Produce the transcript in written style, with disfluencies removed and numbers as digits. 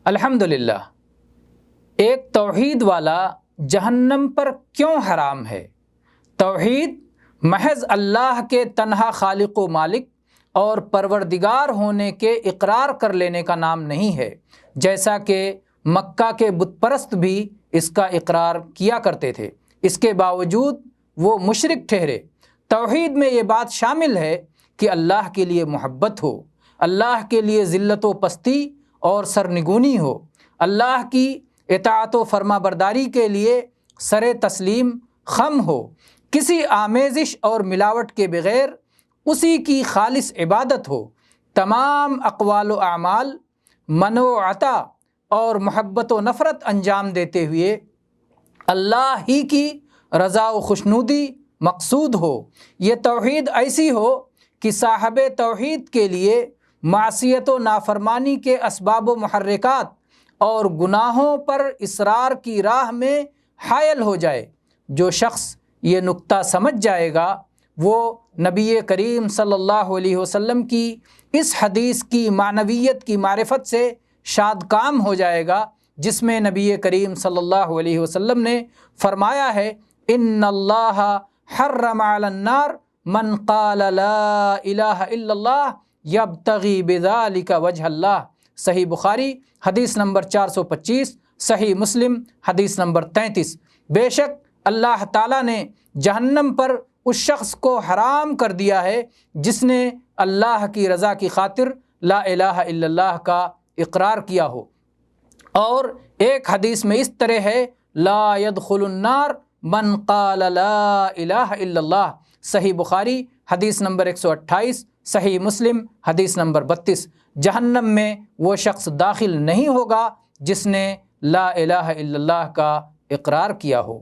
الحمدللہ، ایک توحید والا جہنم پر کیوں حرام ہے؟ توحید محض اللہ کے تنہا خالق و مالک اور پروردگار ہونے کے اقرار کر لینے کا نام نہیں ہے، جیسا کہ مکہ کے بت پرست بھی اس کا اقرار کیا کرتے تھے، اس کے باوجود وہ مشرک ٹھہرے۔ توحید میں یہ بات شامل ہے کہ اللہ کے لیے محبت ہو، اللہ کے لیے ذلت و پستی اور سرنگونی ہو، اللہ کی اطاعت و فرما برداری کے لیے سر تسلیم خم ہو، کسی آمیزش اور ملاوٹ کے بغیر اسی کی خالص عبادت ہو، تمام اقوال و اعمال من و عطا اور محبت و نفرت انجام دیتے ہوئے اللہ ہی کی رضا و خوشنودی مقصود ہو۔ یہ توحید ایسی ہو کہ صاحب توحید کے لیے معصیت و نافرمانی کے اسباب و محرکات اور گناہوں پر اصرار کی راہ میں حائل ہو جائے۔ جو شخص یہ نکتہ سمجھ جائے گا وہ نبی کریم صلی اللہ علیہ وسلم کی اس حدیث کی معنویت کی معرفت سے شاد کام ہو جائے گا، جس میں نبی کریم صلی اللہ علیہ وسلم نے فرمایا ہے، ان اللہ حرم علی النار من قال لا الہ الا اللہ یبتغی بذالک وجہ اللہ۔ صحیح بخاری حدیث نمبر 425، صحیح مسلم حدیث نمبر 33۔ بے شک اللہ تعالیٰ نے جہنم پر اس شخص کو حرام کر دیا ہے جس نے اللہ کی رضا کی خاطر لا الہ الا اللہ کا اقرار کیا ہو۔ اور ایک حدیث میں اس طرح ہے، لا يدخل النار من قال لا الہ الا اللہ۔ صحیح بخاری حدیث نمبر 128، صحیح مسلم حدیث نمبر 32۔ جہنم میں وہ شخص داخل نہیں ہوگا جس نے لا الہ الا اللہ کا اقرار کیا ہو۔